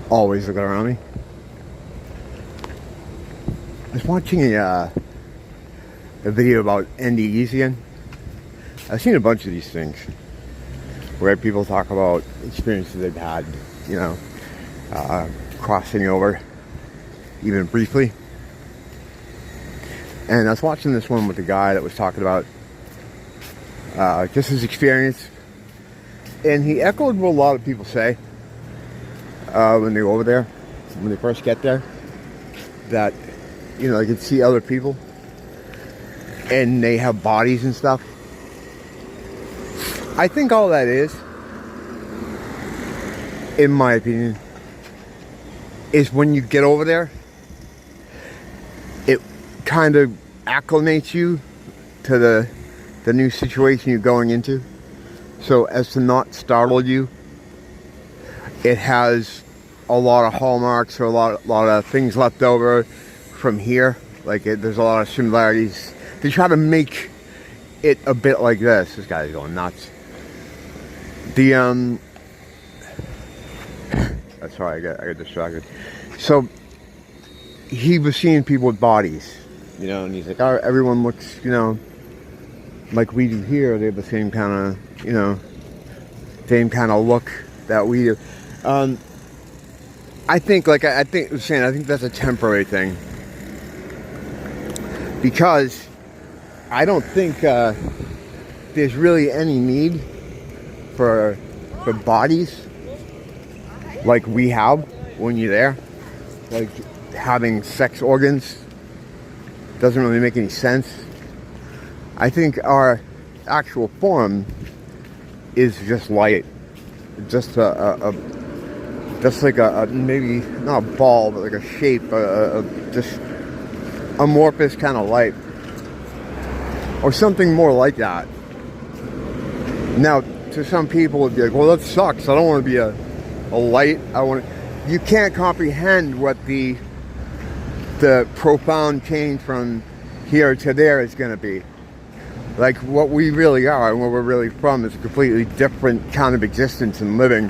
always looking around me. I was watching a video about Indonesian. I've seen a bunch of these things where people talk about experiences they've had, you know, crossing over, even briefly. And I was watching this one with a guy that was talking about just his experience. And he echoed what a lot of people say when they go over there, when they first get there, that, you know, they can see other people and they have bodies and stuff. I think all that is, in my opinion, is when you get over there, it kind of acclimates you to the new situation you're going into. So as to not startle you, it has a lot of hallmarks or a lot of things left over from here. Like there's a lot of similarities. They try to make it a bit like this. This guy's going nuts. Sorry, I got distracted. So he was seeing people with bodies, you know, and he's like, oh, everyone looks, you know, like we do here. They have the same kind of, you know, same kind of look that we do. I think, like I think that's a temporary thing, because I don't think there's really any need for bodies like we have when you're there. Like having sex organs doesn't really make any sense. I think our actual form is just light, just just like a maybe not a ball, but like a shape, just amorphous kind of light, or something more like that. Now, to some people, would be like, "Well, that sucks. I don't want to be a light. I want to." You can't comprehend what the profound change from here to there is going to be. Like what we really are and where we're really from is a completely different kind of existence and living.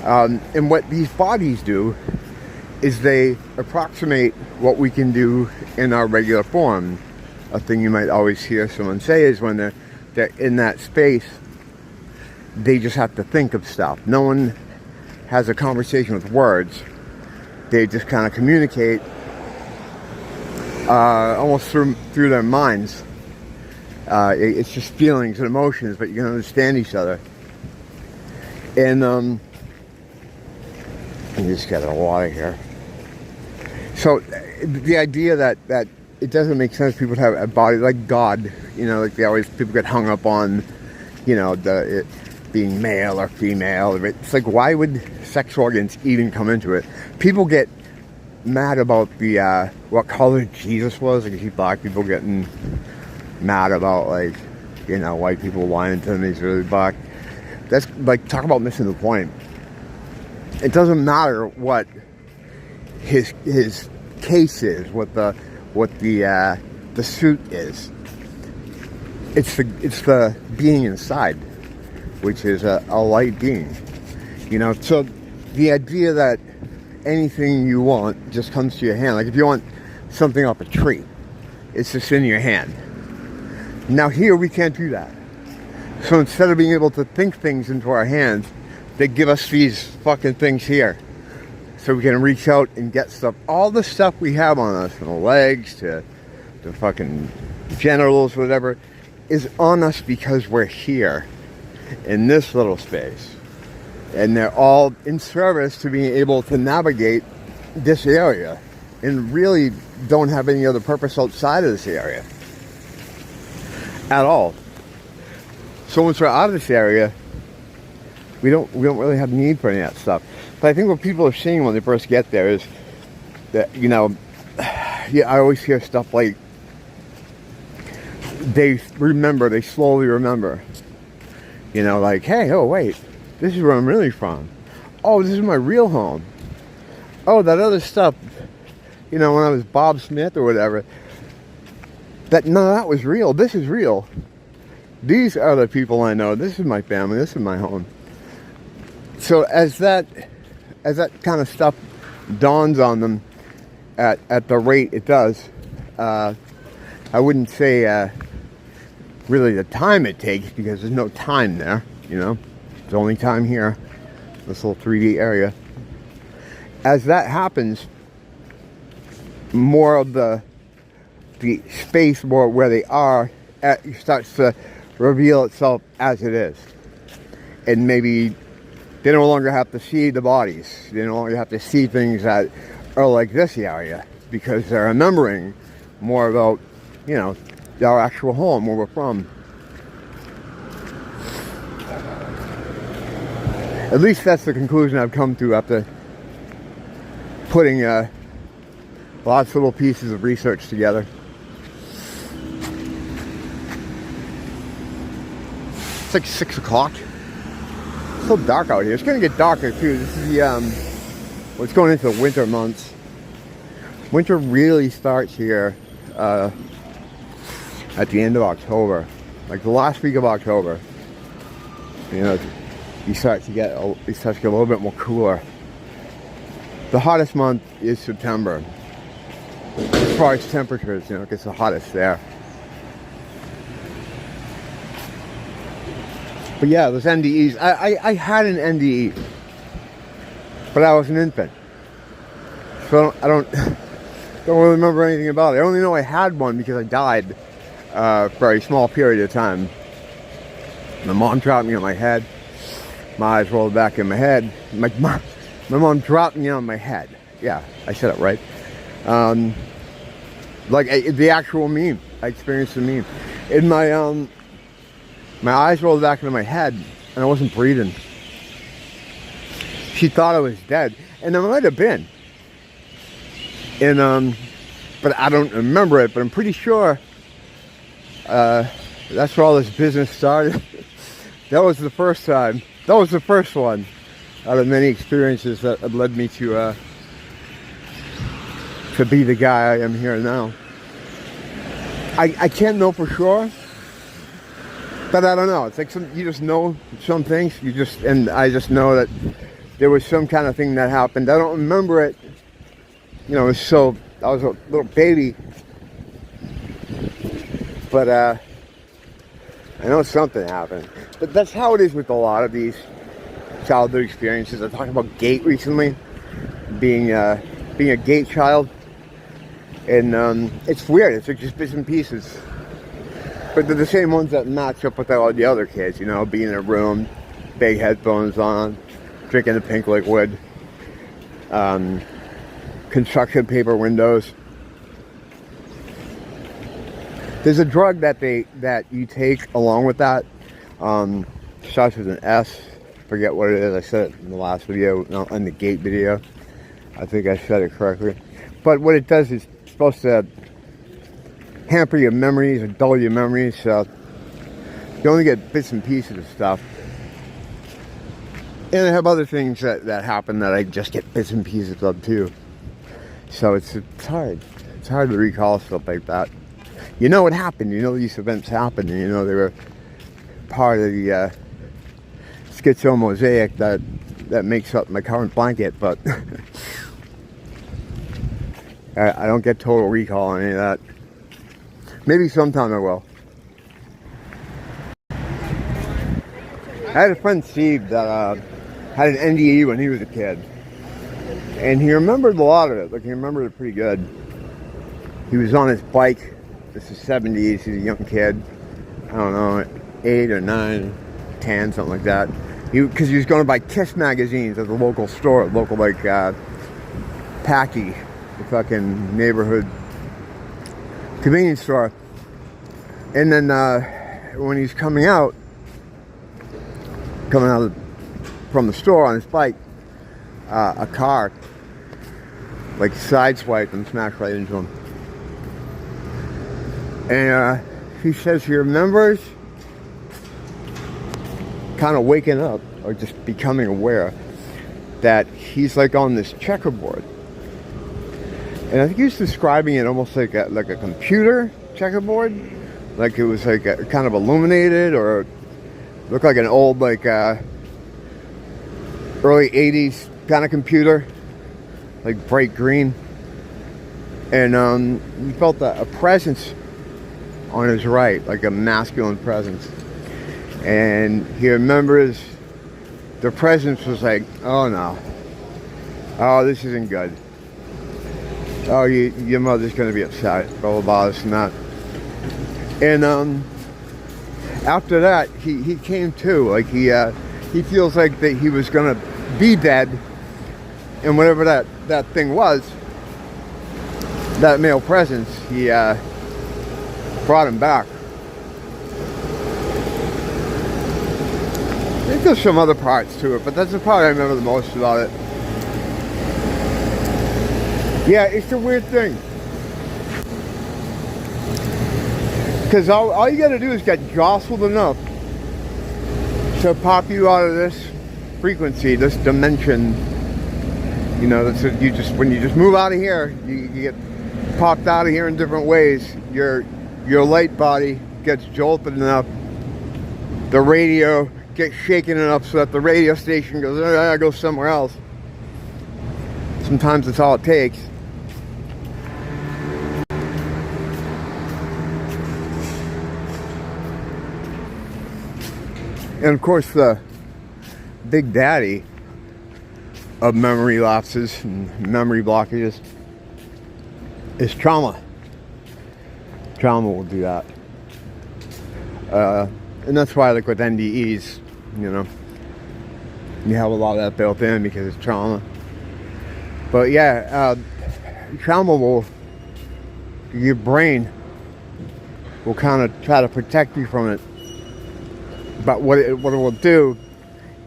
And what these bodies do is they approximate what we can do in our regular form. A thing you might always hear someone say is when they're in that space, they just have to think of stuff. No one has a conversation with words. They just kind of communicate almost through their minds. It's just feelings and emotions, but you can understand each other. And I just got a water here. So the idea that it doesn't make sense people have a body like God, you know, like people get hung up on, you know, it being male or female. It's like, why would sex organs even come into it? People get mad about the what color Jesus was. Like you see black people getting mad about, like, you know, white people lying to them he's really black. That's like, talk about missing the point. It doesn't matter what his case is, what the suit is. It's the being inside, which is a light being. You know, so the idea that anything you want just comes to your hand. Like if you want something off a tree, it's just in your hand. Now here we can't do that. So instead of being able to think things into our hands, they give us these fucking things here. So we can reach out and get stuff. All the stuff we have on us, from the legs to the fucking genitals, whatever, is on us because we're here in this little space. And they're all in service to being able to navigate this area and really don't have any other purpose outside of this area at all. So once we're out of this area, we don't really have need for any of that stuff. But I think what people are seeing when they first get there is that, you know, yeah, I always hear stuff like they slowly remember. You know, like, hey, oh wait, this is where I'm really from. Oh, this is my real home. Oh, that other stuff, you know, when I was Bob Smith or whatever, none of that was real. This is real. These are the people I know. This is my family. This is my home. So as that kind of stuff dawns on them at the rate it does. I wouldn't say really the time it takes, because there's no time there, you know. There's only time here, this little 3D area. As that happens, more of the space where they are starts to reveal itself as it is. And maybe they no longer have to see the bodies. They no longer have to see things that are like this area, because they're remembering more about, you know, our actual home, where we're from. At least that's the conclusion I've come to after putting lots of little pieces of research together. It's like 6 o'clock. It's so dark out here. It's going to get darker too. This is the it's going into the winter months. Winter really starts here at the end of October, like the last week of October. You know, you start to get a little bit more cooler. The hottest month is September. As far as temperatures, you know, it gets the hottest there. But yeah, those NDEs. I had an NDE, but I was an infant, so I don't really remember anything about it. I only know I had one because I died for a small period of time. My mom dropped me on my head. My eyes rolled back in my head. My mom dropped me on my head. Yeah, I said it right. Like the actual meme. I experienced the meme. In my eyes rolled back into my head, and I wasn't breathing. She thought I was dead, and I might have been. And but I don't remember it. But I'm pretty sure that's where all this business started. That was the first time. That was the first one out of many experiences that have led me to be the guy I am here now. I can't know for sure, but I don't know. It's like you just know some things. And I just know that there was some kind of thing that happened. I don't remember it. You know, I was a little baby, but I know something happened. But that's how it is with a lot of these childhood experiences. I talked about gate recently, being a gate child, and it's weird. It's like just bits and pieces, but they're the same ones that match up with all the other kids. You know, being in a room, big headphones on, drinking the pink liquid, construction paper windows. There's a drug that you take along with that. Starts with an S. Forget what it is. I said it in the last video, no, in the gate video. I think I said it correctly. But what it does is it's supposed to hamper your memories or dull your memories. So you only get bits and pieces of stuff. And I have other things that happen that I just get bits and pieces of too. So it's hard. It's hard to recall stuff like that. You know what happened. You know these events happened. And you know they were part of the schizo mosaic that makes up my current blanket. But I don't get total recall on any of that. Maybe sometime I will. I had a friend, Steve, that had an NDE when he was a kid. And he remembered a lot of it. Like, he remembered it pretty good. He was on his bike. This is 70s. He's a young kid. I don't know, 8 or 9, 10, something like that. Because he was going to buy Kiss magazines at the local store, local, like, Packy, the fucking neighborhood convenience store. And then when he's coming out from the store on his bike, a car like sideswiped and smashed right into him. And he says he remembers kind of waking up or just becoming aware that he's like on this checkerboard. And I think he was describing it almost like a computer checkerboard. Like it was like kind of illuminated, or looked like an old like early 80s kind of computer. like bright green. And he felt a presence on his right, like a masculine presence. And he remembers the presence was like, oh no, oh, this isn't good. Oh, your mother's gonna be upset, blah blah blah, this and that. And after that, he came to, like he feels like that he was gonna be dead, and whatever that thing was, that male presence, he brought him back. I think there's some other parts to it, but that's the part I remember the most about it. Yeah, it's a weird thing. Because all you gotta do is get jostled enough to pop you out of this frequency, this dimension. You know, that's when you just move out of here, you get popped out of here in different ways. Your light body gets jolted enough, the radio gets shaken enough so that the radio station goes, I go somewhere else. Sometimes that's all it takes. And of course, the big daddy of memory lapses and memory blockages is trauma. Trauma will do that. And that's why, like with NDEs, you know, you have a lot of that built in because it's trauma. But yeah, trauma will, your brain will kind of try to protect you from it. But what it will do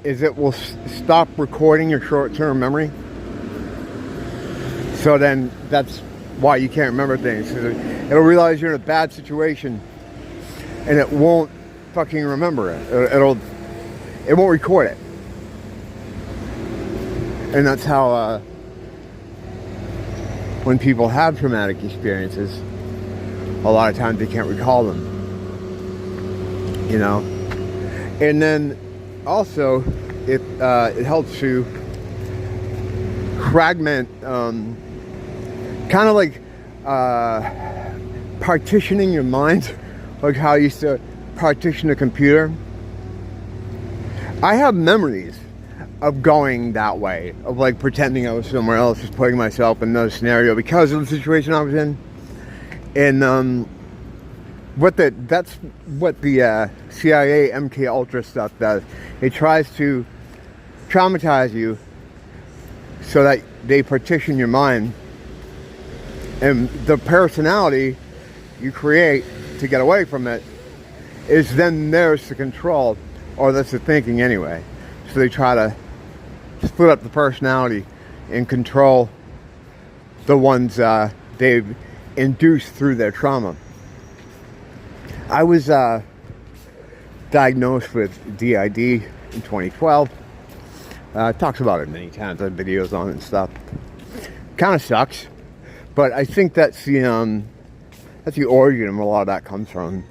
is it will stop recording your short-term memory. So then that's why you can't remember things. It'll realize you're in a bad situation and it won't fucking remember it. It won't record it. And that's how when people have traumatic experiences, a lot of times they can't recall them. You know? And then also it helps to fragment, kind of like partitioning your mind, like how I used to partition a computer. I have memories of going that way, of like pretending I was somewhere else, just putting myself in another scenario because of the situation I was in. And that's what the CIA MK Ultra stuff does. It tries to traumatize you so that they partition your mind, and the personality you create to get away from it is then theirs to control, or that's the thinking anyway. So they try to split up the personality and control the ones they've induced through their trauma. I was diagnosed with DID in 2012. Talks about it many times. I have videos on it and stuff. Kind of sucks, but I think that's the origin of a lot of that comes from.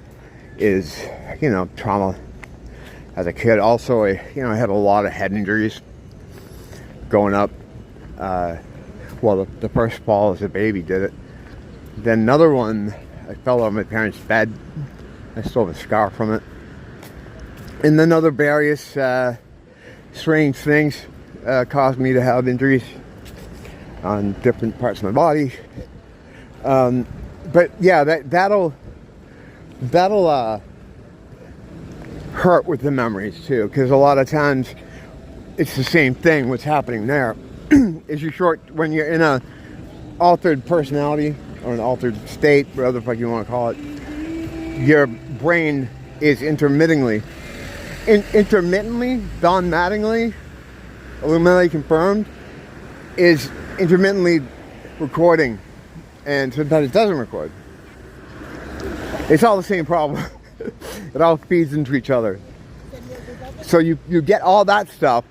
Is, you know, trauma as a kid. Also, I had a lot of head injuries growing up. Well, the first fall as a baby did it. Then another one, I fell on my parents' bed. I still have a scar from it. And then other various strange things caused me to have injuries on different parts of my body. But yeah, that'll hurt with the memories too, because a lot of times it's the same thing. What's happening there is when you're in a altered personality or an altered state, whatever the fuck you want to call it, your brain is intermittently, Don Mattingly, Illuminati confirmed, is intermittently recording, and sometimes it doesn't record. It's all the same problem. It all feeds into each other. So you get all that stuff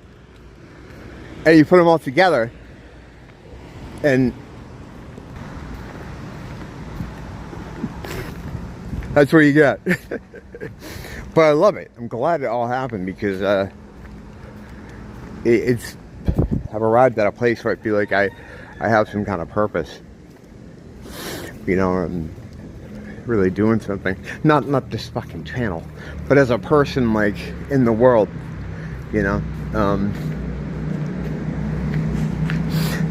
and you put them all together, and that's what you get. But I love it. I'm glad it all happened because I've arrived at a place where I feel like I I have some kind of purpose, you know, and really doing something. Not this fucking channel, but as a person, like, in the world, you know.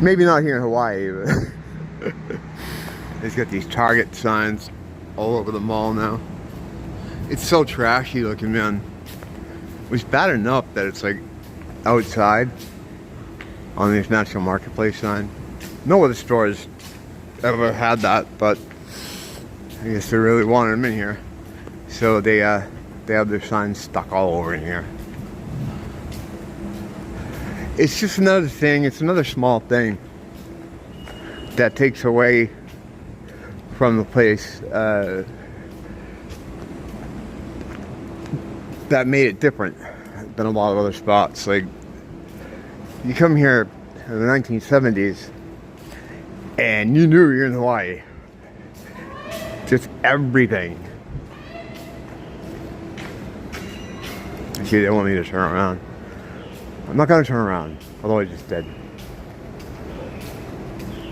Maybe not here in Hawaii, but they've got these Target signs all over the mall now. It's so trashy looking, man. It's bad enough that it's like outside on this National Marketplace sign. No other stores ever had that, but I guess they really wanted them in here. So they have their signs stuck all over in here. It's just another thing, it's another small thing that takes away from the place that made it different than a lot of other spots. Like, you come here in the 1970s and you knew you're in Hawaii. Just everything. See, they want me to turn around. I'm not gonna turn around, although I just did.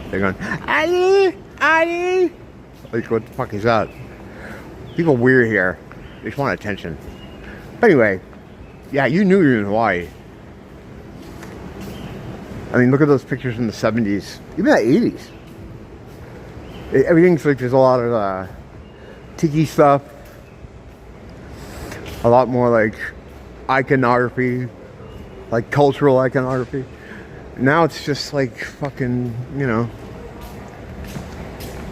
They're going, "Aye, aye." Like, what the fuck is that? People weird here. They just want attention. But anyway, yeah, you knew you were in Hawaii. I mean, look at those pictures in the 70s, even the 80s. Everything's like, there's a lot of tiki stuff, a lot more like iconography, like cultural iconography. Now it's just like fucking, you know,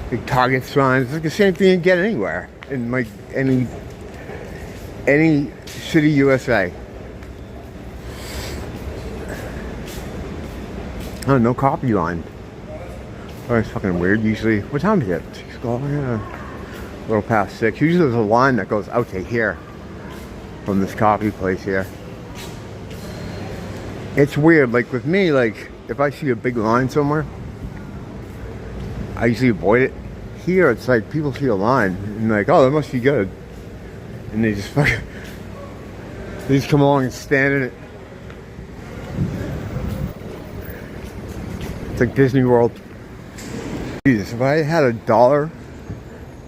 big Target signs. It's like the same thing you get anywhere in like any city USA. Oh, no copy line. Oh, it's fucking weird. Usually, what time is it? 6 o'clock? Yeah, a little past 6. Usually there's a line that goes out to here from this coffee place here. It's weird. Like with me, like if I see a big line somewhere, I usually avoid it. Here, it's like people see a line and like, oh, that must be good, and they just fucking come along and stand in it. It's like Disney World. Jesus, if I had $1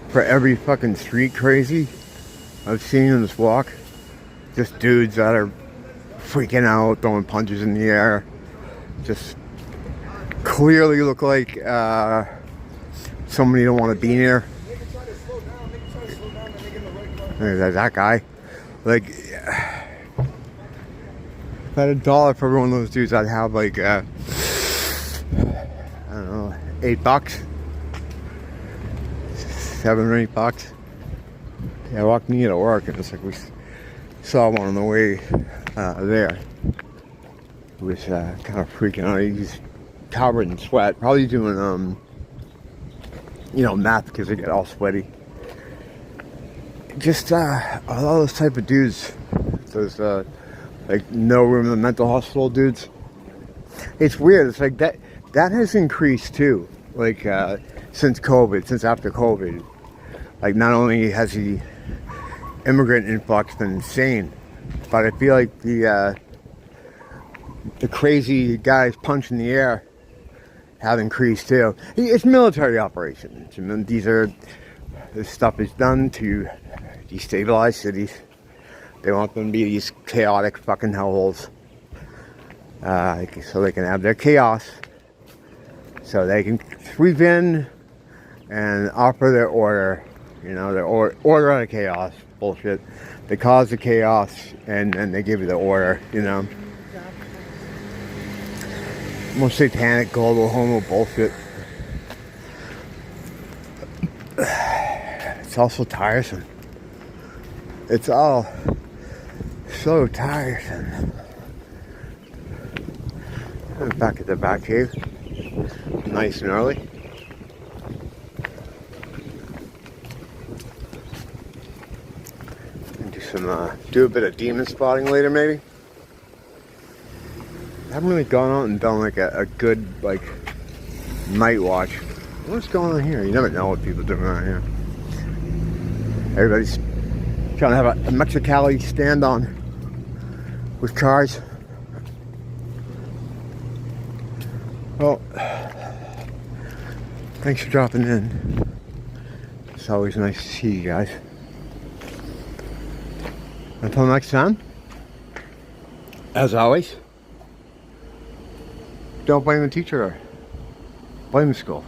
for every fucking street crazy I've seen on this walk, just dudes that are freaking out, throwing punches in the air, just clearly look like somebody you don't want to be near. There's that guy. Like, if I had $1 for every one of those dudes, I'd have like I don't know, $8, $7 or $8. Yeah, I walked near to work, and it's like we saw one on the way there. He was kind of freaking out. He's covered in sweat, probably doing you know, meth, because they get all sweaty. Just all those type of dudes, those like no room in the mental hospital dudes. It's weird. It's like that has increased too. Like since COVID, since after COVID. Like, not only has the immigrant influx been insane, but I feel like the crazy guys punching the air have increased too. It's military operations. I mean, this stuff is done to destabilize cities. They want them to be these chaotic fucking hellholes, so they can have their chaos, so they can sweep in and offer their order. You know, their order out of chaos bullshit. They cause the chaos and they give you the order. You know, more satanic global homo bullshit. It's also tiresome. It's all so tiresome. I'm back at the back cave, nice and early. Do a bit of demon spotting later, maybe. I haven't really gone out and done like a good like night watch. What's going on here? You never know what people are doing around here. Everybody's trying to have a thechadti stand on with cars. Well, Thanks for dropping in. It's always nice to see you guys. Until next time, as always, don't blame the teacher, blame the school.